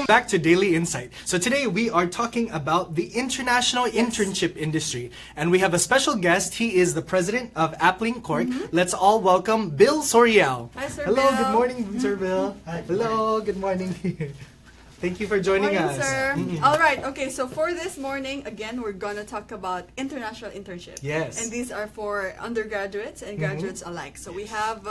Back to Daily Insight. So today we are talking about the international internship industry. And we have a special guest. He is the president of Applink Corp. Let's all welcome Bil Soriao. Hi, Sir Hello, Bil. good morning, Sir Bil. Hi. Hello, good morning. Thank you for joining Morning, us. sir. All right. Okay. So for this morning, again, we're gonna talk about international internship. Yes. And these are for undergraduates and graduates alike. So we have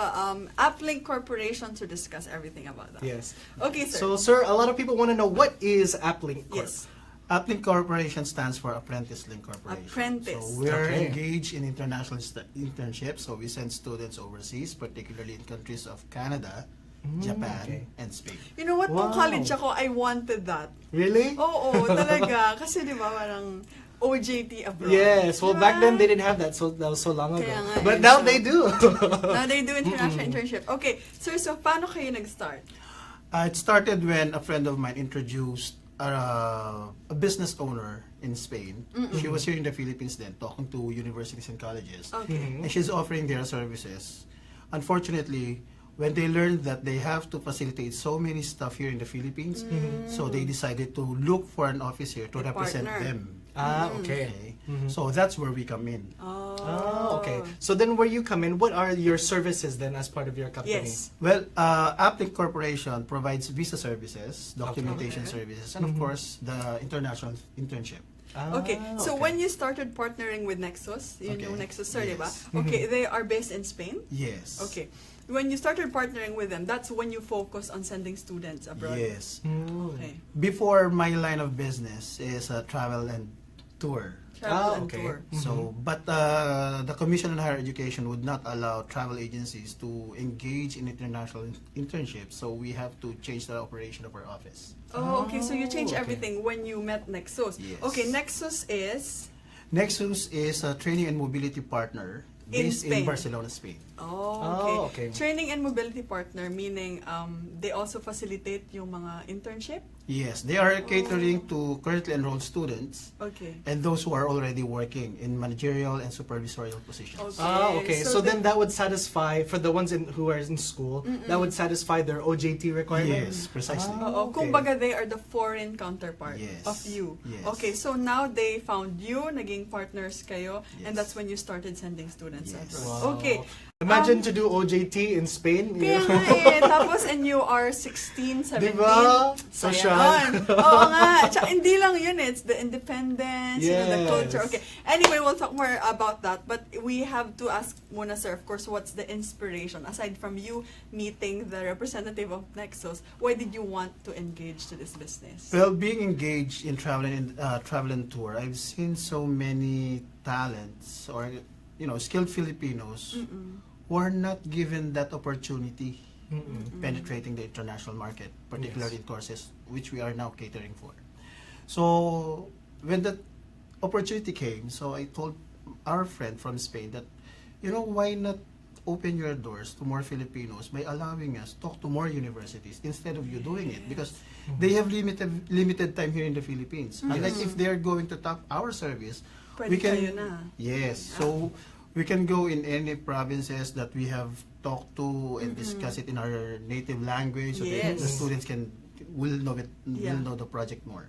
Applink Corporation to discuss everything about that. Yes. Okay, sir. So, sir, a lot of people want to know, what is Applink Corp? Yes. Applink Corporation stands for Apprentice Link Corporation. Apprentice. So we're Okay. engaged in international internships. So we send students overseas, particularly in countries of Canada, Japan, okay. and Spain. You know what? Nung Wow. college ako, I wanted that. Really? Oo, talaga. Kasi di ba parang OJT abroad. Yes. Well, back then Diba? they didn't have that. So that was so long ago. Kaya nga But eh, now so- they do. Now they do international internship. Okay. Sir, so paano kayo nag-start? It started when a friend of mine introduced a business owner in Spain. She was here in the Philippines then, talking to universities and colleges. Okay. And she's offering their services. Unfortunately, when they learned that they have to facilitate so many stuff here in the Philippines, so they decided to look for an office here to A represent partner. them. Okay. So that's where we come in. Oh, okay. So then where you come in, what are your services then as part of your company? Yes. Well, Applink Corporation provides visa services, documentation Okay. services, and of course, the international internship. Okay, so when you started partnering with Nexus, yun Okay. yung Nexus, sir, diba? Yes. Okay, they are based in Spain? Yes. Okay. When you started partnering with them, that's when you focus on sending students abroad? Yes. Okay. Before, my line of business is travel and tour. Travel and okay. tour. So, but the Commission on Higher Education would not allow travel agencies to engage in international internships, so we have to change the operation of our office. Oh, okay, so you changed okay. everything when you met Nexus. Yes. Okay, Nexus is? Nexus is a training and mobility partner In based Spain. in Barcelona, Spain. Oh, okay. okay. Training and mobility partner, meaning they also facilitate yung mga internship? Yes, they are catering to currently enrolled students Okay. and those who are already working in managerial and supervisorial positions. Okay. Ah, okay. So then the- that would satisfy, for the ones who are in school, that would satisfy their OJT requirement? Yes, precisely. Oo, okay. kumbaga they are the foreign counterpart Yes. of you. Yes. Okay, so now they found you, naging partners kayo, and Yes. that's when you started sending students Yes. abroad. Wow. Okay. Imagine to do OJT in Spain. Kaya nga eh, tapos and you are 16, 17. Diba? Sayang Social. nun. Oo nga. Tsaka hindi lang yun, it's the independence, you know, the Yes. culture. Okay. Anyway, we'll talk more about that. But we have to ask muna, sir, of course, what's the inspiration? Aside from you meeting the representative of Nexus, why did you want to engage to this business? Well, being engaged in travel and tour, I've seen so many talents or skilled Filipinos who are not given that opportunity penetrating the international market, particularly in courses which we are now catering for. So when that opportunity came, so I told our friend from Spain that, why not open your doors to more Filipinos by allowing us talk to more universities instead of you doing it, because they have limited time here in the Philippines. And like if they are going to tap our service, Pwede we can kayo na. yes, so we can go in any provinces that we have talked to and discuss it in our native language, so that the Yes. students will know Yeah. will know the project more.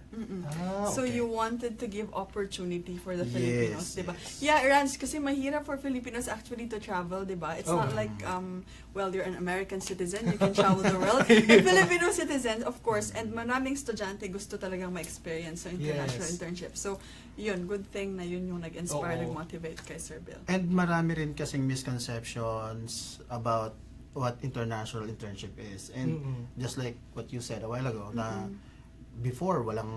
Ah, So okay. you wanted to give opportunity for the Yes, Filipinos, diba? yes. Yeah, Rans, kasi mahirap for Filipinos actually to travel, diba? It's not Oh. like, well, you're an American citizen, you can travel the world. But Filipino citizens, of course, and maraming estudyante gusto talagang ma-experience sa international Yes. internship. So, yun, good thing na yun yung nag-inspire, Oo. nag-motivate kay Sir Bil. And marami rin kasing misconceptions about what international internship is. And just like what you said a while ago, na before walang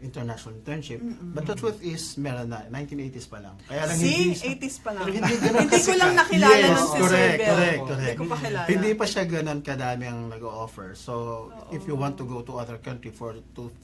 international internship, but the truth is meron na 1980s pa lang. Kaya lang See? hindi 80s pa lang. Pero hindi ganun Hindi ko kasikat. lang nakilala Yes, nun si Sir correct, Bil. correct. Hindi ko pa kilala. Hindi pa siya ganun kadami ang nag-o-offer. So, if you want to go to other country for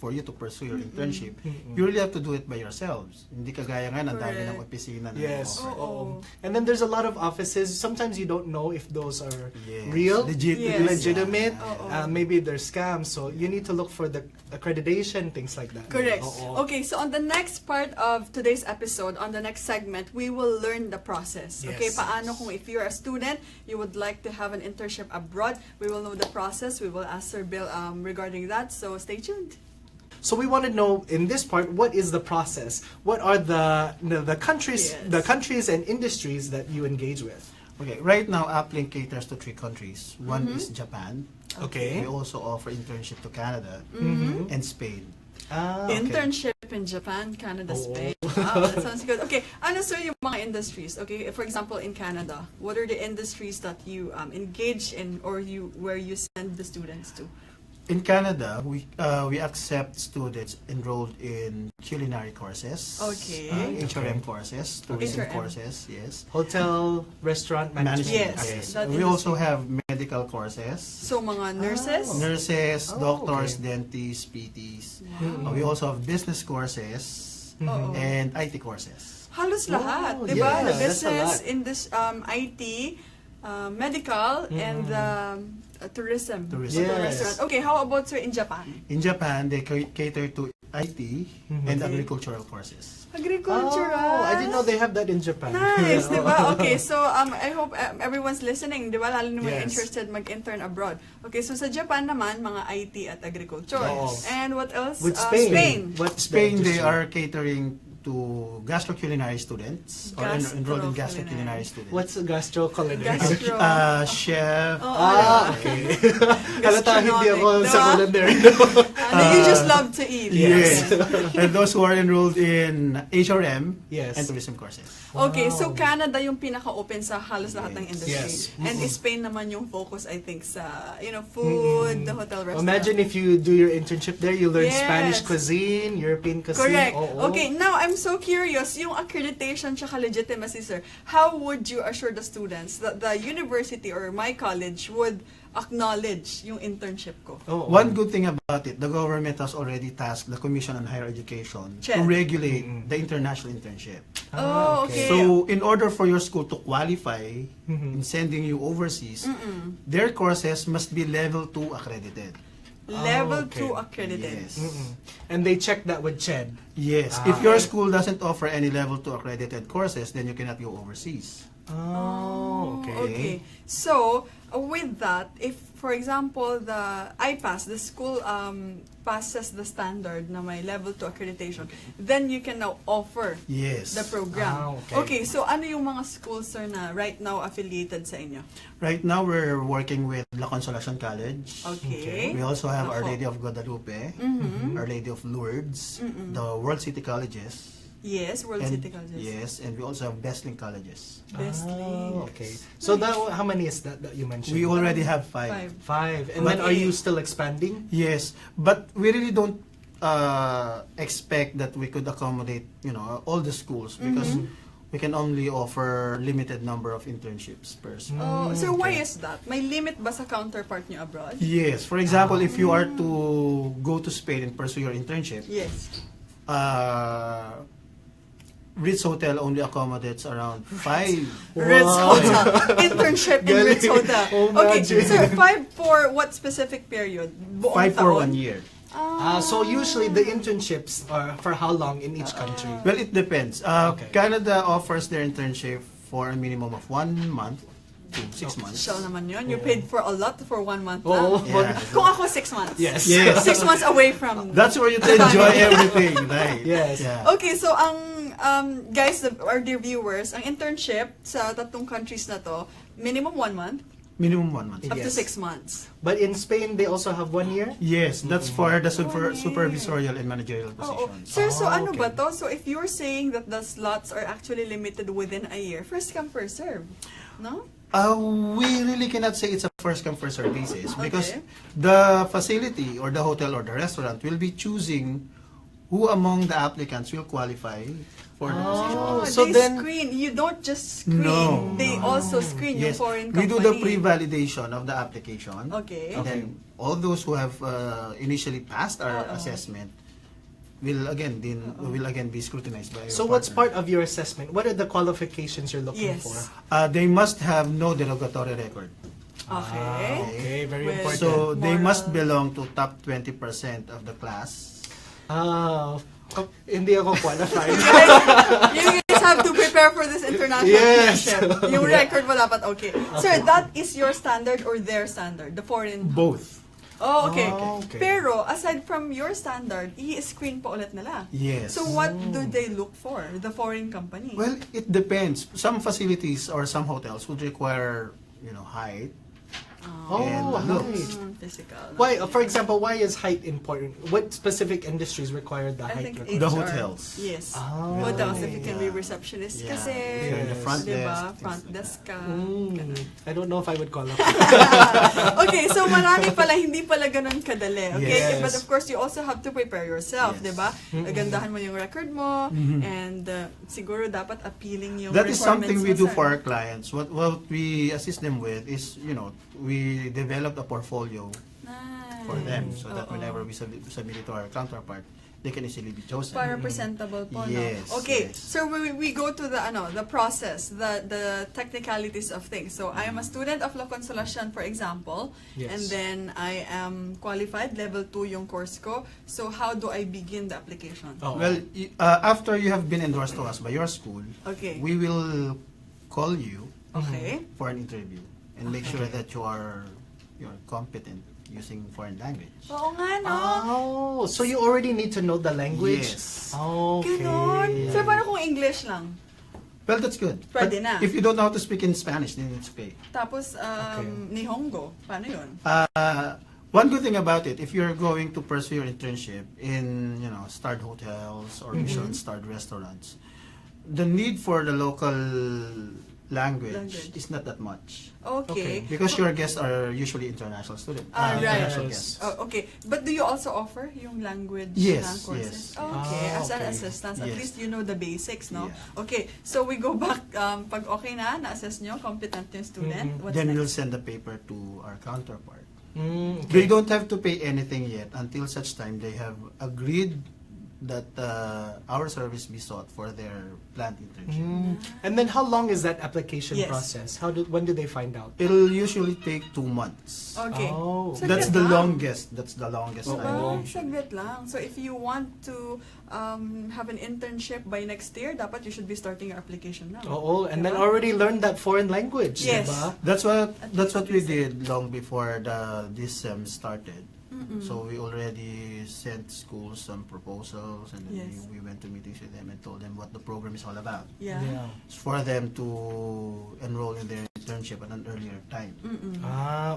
you to pursue your internship, you really have to do it by yourselves. Hindi kagaya nga ng dami ng Correct. opisina na Yes. nag-o-offer. Oo. And then there's a lot of offices. Sometimes you don't know if those are Yes. real, Legit. Yes. legitimate. Oo. Maybe they're scams. So you need to look for the accreditation, things like that. Correct. Oo. Okay, so on the next part of today's episode, on the next segment, we will learn the process. Yes. Okay, paano kung if you're a student, you would like to have an internship abroad, we will know the process. We will ask Sir Bill regarding that, so stay tuned. So we want to know in this part, what is the process? What are the countries, Yes. the countries and industries that you engage with? Okay, right now Applink caters to 3 countries. One is Japan. Okay. We also offer internship to Canada and Spain. Ah, okay. Internship in Japan, Canada, Oo. Spain. Wow, that sounds good. Okay, ano sir yung mga industries? Okay, for example, in Canada, what are the industries that you engage in or where you send the students to? In Canada, we accept students enrolled in culinary courses, Okay. HRM courses, tourism HRM. courses, yes. Hotel, restaurant management. Yes. Yes. that We also industry. have medical courses. So mga nurses? Nurses, Oh, doctors, okay. dentists, PTs. Wow. We also have business courses Oo. and IT courses. Halos lahat, Oh, di ba? yeah, The that's a business, lot. in this IT, medical, and tourism. Tourism. Hotel, Yes. restaurant. Okay, how about sir in Japan? In Japan, they cater to IT and Okay. agricultural courses. Agricultural. Oh, I didn't know they have that in Japan. Nice, di ba? Okay, so I hope everyone's listening, di ba? Lalo na mga Yes. interested mag-intern abroad. Okay, so sa Japan naman, mga IT at agriculture. Oo. And what else? With Spain. Spain. What's the Spain, they industry? are catering to gastro-culinary students or enrolled in Gastro-culinary. gastro-culinary students. What's a gastro-culinary? Gastro. Chef. Oh, Okay. Halata hindi ako Gastronomic, sa diba? culinary. You just love to eat. Yes. Okay. And those who are enrolled in HRM Yes. and tourism courses. Okay, so Wow. Canada yung pinaka-open sa halos lahat ng industry. Yes. And Spain naman yung focus, I think, sa, food, the hotel, restaurant. Imagine if you do your internship there, you learn Yes. Spanish cuisine, European cuisine. Correct. Oo. Okay, now I'm so curious, yung accreditation tsaka legitimacy, sir, how would you assure the students that the university or my college would acknowledge yung internship ko? Oo. One good thing about it, the government has already tasked the Commission on Higher Education Check. to regulate the international internship. Oh, okay. So, in order for your school to qualify in sending you overseas, their courses must be level 2 accredited. Level okay. 2 accredited. Yes. And they check that with CHED. Yes. Ah. If your school doesn't offer any level 2 accredited courses, then you cannot go overseas. Oh, Okay. So, with that, if, for example, the school passes the standard na may level 2 accreditation, then you can now offer Yes. the program. Ah, okay. Okay, so ano yung mga schools, sir, na right now affiliated sa inyo? Right now, we're working with La Consolacion College. Okay. We also have Our Ako. Lady of Guadalupe, Our Lady of Lourdes, the World City Colleges. Yes, World and- City Colleges. Yes, and we also have Bestlink Colleges. Best Oh, League. okay. So that, how many is that you mentioned? We already have 5. 5. 5. And But- then are you still expanding? Yes, but we really don't expect that we could accommodate, all the schools because we can only offer limited number of internships per school. Oh, so why okay. is that? May limit ba sa counterpart nyo abroad? Yes, for example, if you are to go to Spain and pursue your internship, Yes. Ritz Hotel only accommodates around 5. Ritz Hotel. Internship in Ritz Galing. Hotel. Oh, Okay, magic. sir, 5 for what specific period? Buong 5 for taon? 1 year. So usually the internships are for how long in each country? Well, it depends. Okay. Canada offers their internship for a minimum of 1 month to 6 months. Shell naman yun. You paid for a lot for 1 month Oo. lang. Yeah. Kung ako 6 months. Yes. Yes. 6 months away from... That's where you can enjoy everything, right? Yes. Yeah. Okay, so ang guys, our dear viewers, ang internship sa tatlong countries na to, minimum 1 month, Minimum 1 month. up to Yes. 6 months. But in Spain, they also have 1 year? Yes, that's for the year. supervisorial and managerial Oo. positions. Sir, so Oh, ano okay. ba to? So if you're saying that the slots are actually limited within a year, first come, first serve. No? We really cannot say it's a first come first serve basis because Okay. the facility or the hotel or the restaurant will be choosing who among the applicants will qualify for the position. Oh, so they then- screen. You don't just screen. No. They also screen yung Yes, foreign we company. do the pre-validation of the application. Okay. And then all those who have initially passed our assessment will again be scrutinized by So our what's partner. part of your assessment? What are the qualifications you're looking Yes. for? They must have no derogatory record. Okay, very With important. So they more, must belong to top 20% of the class. Hindi ako qualified. you guys have to prepare for this international Yes. internship. Yung record mo dapat okay. Sir, that is your standard or their standard? The foreign... Both. Oh, okay. Okay. Pero, aside from your standard, i-screen pa ulit nila. Yes. So, what do they look for, the foreign company? Well, it depends. Some facilities or some hotels would require, height. And looks. Physical. Why, for example, why is height important? What specific industries require the I height? think The HR. hotels. Yes. Oh. Hotels, if you can be Yeah. receptionist Yeah. kasi. If you're in the front diba? desk, things Front like desk ka. I don't know if I would qualify. Okay, so marami pala, hindi pala ganun kadali. Okay? Yes. But of course, you also have to prepare yourself, Yes. diba? Agandahan mo yung record mo, and siguro dapat appealing yung That is requirements something we mo, do sir. for our clients. What we assist them with is, we develop a portfolio Nice. for them so that Oo. whenever we submit it to our counterpart, they can easily be chosen. Para presentable po, Yes, no? Okay, yes. so we go to the process, the technicalities of things. So I am a student of La Consolacion, for example, Yes. and then I am qualified, level 2 yung course ko. So how do I begin the application? Oh. Well, after you have been endorsed to us by your school, Okay. we will call you Okay. for an interview and make sure that you're competent using foreign language. Oo nga, no? Oh, so you already need to know the language? Yes. Okay. Ganon. So paano kung English lang? Well, that's good. Pwede But na. if you don't know how to speak in Spanish, then it's okay. Tapos, Okay. Nihongo. Paano yun? One good thing about it, if you're going to pursue your internship in, starred hotels or Michelin-starred restaurants, the need for the local language is not that much. Okay. Because your guests are usually international students. Right. International Yes. guests. Oh, okay. But do you also offer yung language Yes, na courses? yes. Okay. As an okay. assistant, at Yes. least you know the basics, no? Yeah. Okay. So we go back, pag okay na-assess nyo, competent yung student, what's Then we'll next? send the paper to our counterpart. Okay. They don't have to pay anything yet until such time they have agreed that our service be sought for their planned internship. And then how long is that application Yes. process? When do they find out? It'll usually take 2 months. Okay. Oh. Saglit That's the lang. longest. That's the longest Oo. time. Diba? usually. Saglit lang. So if you want to have an internship by next year, dapat you should be starting your application now. Oo, and then Diba? already learned that foreign language, Yes. diba? That's At what least we basic. did long before this sem started. So we already sent schools some proposals, and then Yes. we went to meetings with them and told them what the program is all about. Yeah. It's for them to enroll in their internship at an earlier time.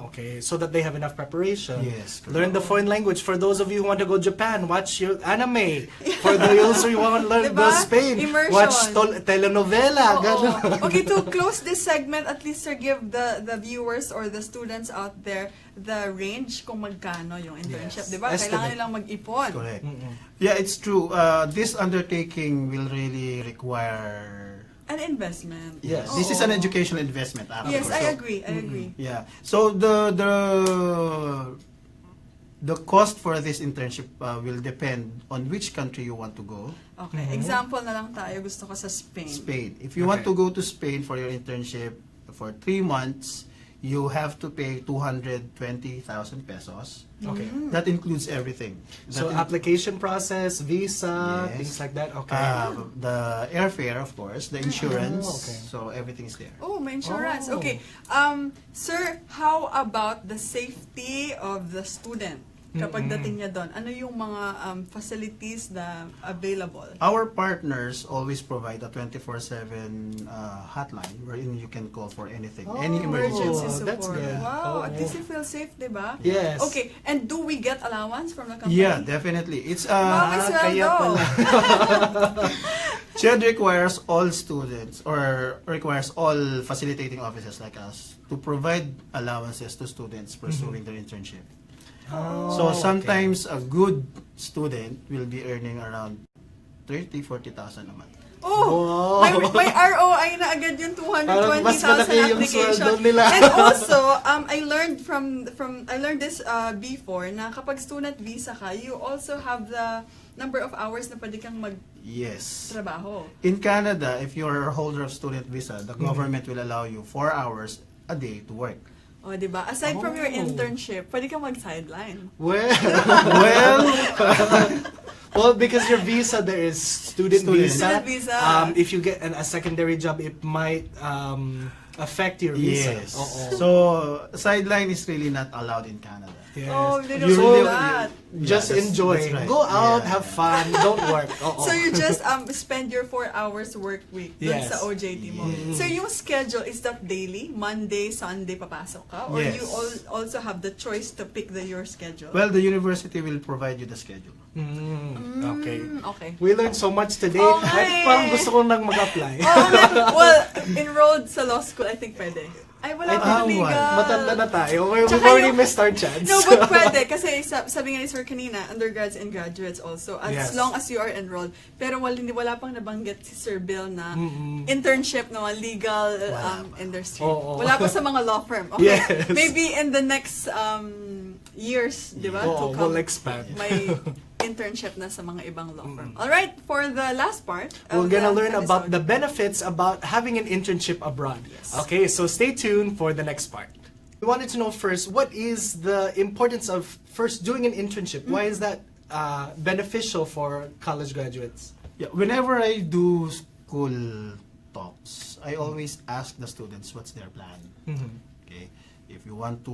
Okay. So that they have enough preparation. Yes, correct. Learn the foreign language. For those of you who want to go Japan, watch your anime. For those who want to learn Diba? go Spain, Immersion. watch telenovela. Oo. Ganun. Okay, to close this segment, at least sir, give the viewers or the students out there the range kung magkano yung internship, Yes. di ba? Kailangan Estimate. nilang mag-ipon. Correct. Yeah, it's true. This undertaking will really require. An investment. Yes. This is an Oo. educational investment. Actually. Yes, I agree. I agree. Yeah. So the cost for this internship will depend on which country you want to go. Okay, example na lang tayo. Gusto ko sa Spain. Spain. If you want Okay. to go to Spain for your internship for 3 months, you have to pay 220,000 pesos. Okay. That includes everything. So That application process, visa, Yes. things like that. Okay. the airfare, of course, the insurance. okay. So everything is there. Oh, may insurance. Oh. Okay. Sir, how about the safety of the student? Kapag dating niya doon, ano yung mga facilities na available? Our partners always provide a 24/7 hotline wherein you can call for anything, any Emergency emergency. support. that's good. Wow, at Oo. least you feel safe, di ba? Yes. Okay, and do we get allowance from the company? Yeah, definitely. It's Wow, may kaya sweldo. pala. CHED requires all students or requires all facilitating officers like us to provide allowances to students pursuing their internship. So sometimes a good student will be earning around 30,000-40,000 a month. Oh, Wow. may ROI na agad yung Parang mas 220,000 malaki yung application. sweldo nila. And also, I learned I learned this before na kapag student visa ka, you also have the number of hours na pwede kang Yes. magtrabaho. In Canada, if you're a holder of student visa, the government will allow you 4 hours a day to work. O, di ba? Aside from your Oh. internship, pwede ka mag-sideline. Well, Well, well, because your visa there is student visa. Student visa. If you get a secondary job, it might affect your visa. yes. Oo. So, sideline is really not allowed in Canada. Yes. Oh, they don't You do really- that. Just Yeah, that's enjoy. right. Go out, Yeah, have yeah. fun, don't work. Oo. So you just spend your 4 hours work week dun Yes. sa OJT mo. Yes. So yung schedule, is that daily? Monday, Sunday, papasok ka? Or Yes. you also have the choice to pick your schedule? Well, the university will provide you the schedule. Okay. Okay. We learned so much today. Oo nga Ay, eh. parang gusto ko nang mag-apply. Well, enrolled sa law school, I think pwede. Ay, wala Ay, pang legal. Matanda na tayo. We've Tsaka already yung- missed our chance. No, but pwede. Kasi sabi nga ni Sir kanina, undergrads and graduates also. As Yes. long as you are enrolled. Pero wala pang nabanggit si Sir Bill na internship no legal industry. Oo. Wala pa sa mga law firm. Okay. Yes. Maybe in the next years, di ba? Oo, to come, we'll expand. may internship na sa mga ibang law firm. Alright, for the last part We're of gonna the learn about episode. the benefits about having an internship abroad. Yes. Okay, so stay tuned for the next part. We wanted to know first, what is the importance of first doing an internship? Why is that beneficial for college graduates? Yeah, whenever I do school talks, I always ask the students what's their plan. Okay, if you want to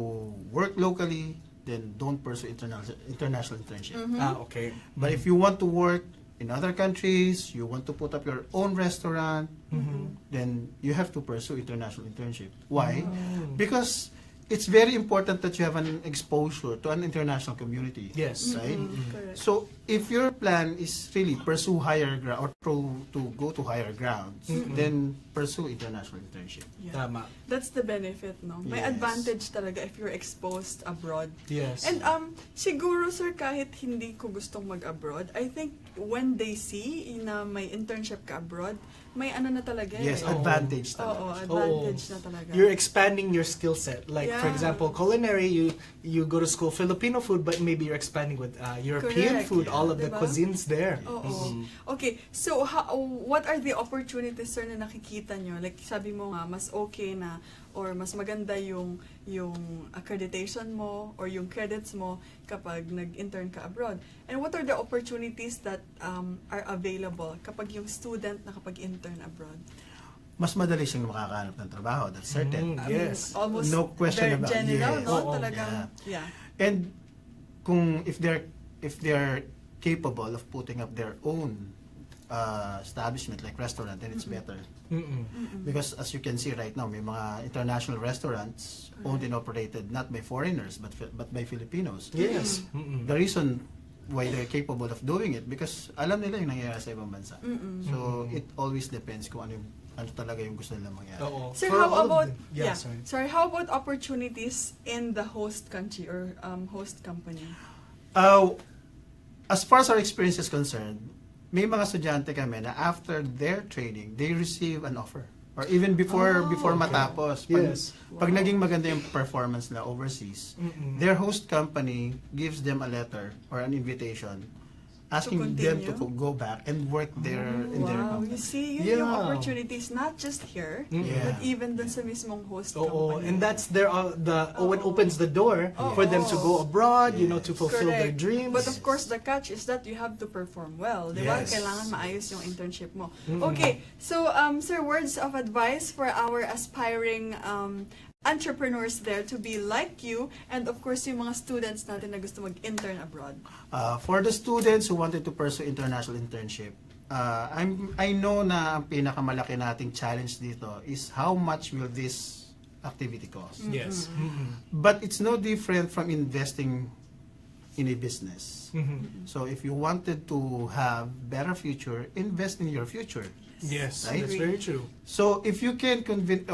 work locally, then don't pursue international internship. Okay. But if you want to work in other countries, you want to put up your own restaurant, then you have to pursue international internship. Why? Because it's very important that you have an exposure to an international community. Yes. Right? Correct. So if your plan is really pursue higher ground or to go to higher grounds, then pursue international internship. Yeah. Tama. That's the benefit, no? May Yes. advantage talaga if you're exposed abroad. Yes. And siguro sir, kahit hindi ko gustong mag-abroad, I think when they see na may internship ka abroad, may ano na talaga Yes, eh. advantage Oo, talaga. advantage na talaga. You're expanding your skill set. Like for Yeah. example, culinary, you go to school Filipino food, but maybe you're expanding with European Correct. food, all of the Diba? cuisines there. Oo. Okay, so what are the opportunities sir na nakikita nyo? Like sabi mo nga, mas okay na or mas maganda yung accreditation mo or yung credits mo kapag nag-intern ka abroad. And what are the opportunities that are available kapag yung student nakapag-intern abroad? Mas madali siyang makakahanap ng trabaho, that's certain. Yes. Almost No question very about- general, yes. no? Oo. Talagang, yeah. And kung if they're capable of putting up their own establishment like restaurant, then it's better. Because as you can see right now, may mga international restaurants owned and operated not by foreigners but by Filipinos. Yes. The reason why they're capable of doing it because alam nila yung nangyayari sa ibang bansa. So it always depends kung ano talaga yung gusto nila mangyari. Oo. Sir, For how all of about them. Sorry. Sorry, how about opportunities in the host country or host company? As far as our experience is concerned, may mga estudyante kami na after their training, they receive an offer. Or even before matapos. Yes. Pag naging maganda yung performance na overseas, their host company gives them a letter or an invitation asking them to continue? go back and work there in their Wow, company. you see, yun yung Yeah. opportunities not just here, Yeah. but even dun sa mismong host Oo, company. and that's their what opens the door for them to go abroad, you know, to fulfill their Correct. dreams. But of course, the catch is that you have to perform well. Di ba? Yes. Kailangan maayos yung internship mo. Okay, so sir, words of advice for our aspiring entrepreneurs there to be like you, and of course, yung mga students natin na gusto mag-intern abroad. For the students who wanted to pursue international internship, I know na ang pinakamalaki nating challenge dito is how much will this activity cost. Yes. But it's no different from investing in a business. So if you wanted to have better future, invest in your future. Yes, Right? that's very true. So if you can convince,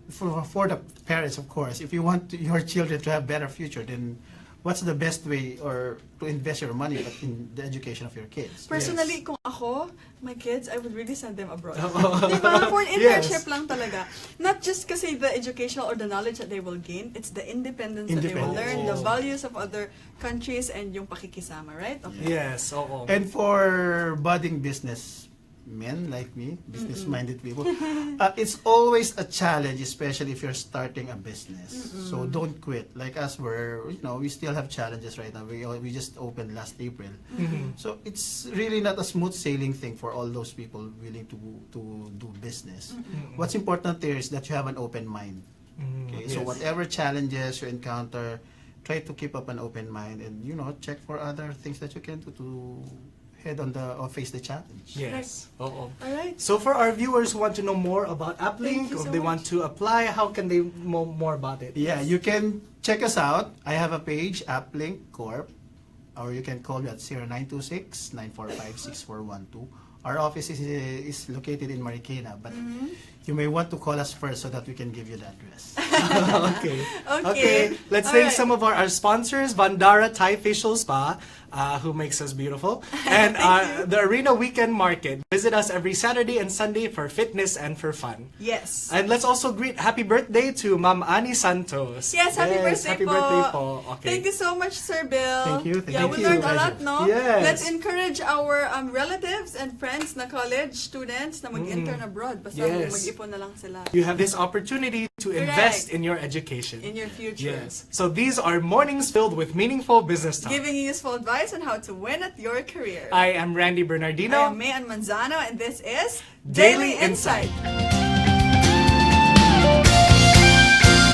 for the parents, of course, if you want your children to have better future, then what's the best way or to invest your money in the education of your kids? Personally, kung ako, my kids, I would really send them abroad. Oo. Diba? For an internship Yes. lang talaga. Not just kasi the educational or the knowledge that they will gain, it's the independence that they will learn, the Oo. values of other countries, and yung pakikisama, right? Okay. Yes, oo. And for budding business men like me, business-minded people, it's always a challenge, especially if you're starting a business. So don't quit. Like us, we still have challenges right now. We just opened last April. So it's really not a smooth sailing thing for all those people willing to do business. What's important there is that you have an open mind. Okay, so Yes. whatever challenges you encounter, try to keep up an open mind and check for other things that you can do to head on or face the challenge. Yes. Oo. Alright. So for our viewers who want to know more about Applink, Thank you or so they much. want to apply, how can they know more about it? Yeah, you can check us out. I have a page, Applink Corp, or you can call me at 0926-945-6412. Our office is located in Marikina, but you may want to call us first so that we can give you the address. Okay. Okay. Let's All thank right. some of our sponsors, Vandara Thai Facial Spa, who makes us beautiful, and the Arena Weekend Market. Visit us every Saturday and Sunday for fitness and for fun. Yes. And let's also greet happy birthday to Ma'am Ani Santos. Yes, happy birthday happy po. birthday po. Okay. Thank you so much, Sir Bill. Thank you, thank yeah, you. we Thank learned you. a lot, no? Yes. Let's encourage our relatives and friends na college students na mag-intern abroad. Basta Yes. mag-ipon na lang sila You have this opportunity to invest in your education. in your future. Yes. So these are mornings filled with meaningful business talk. Giving you useful advice on how to win at your career. I am Randy I Bernardino. am Mayan Manzano, and this is Daily Insight.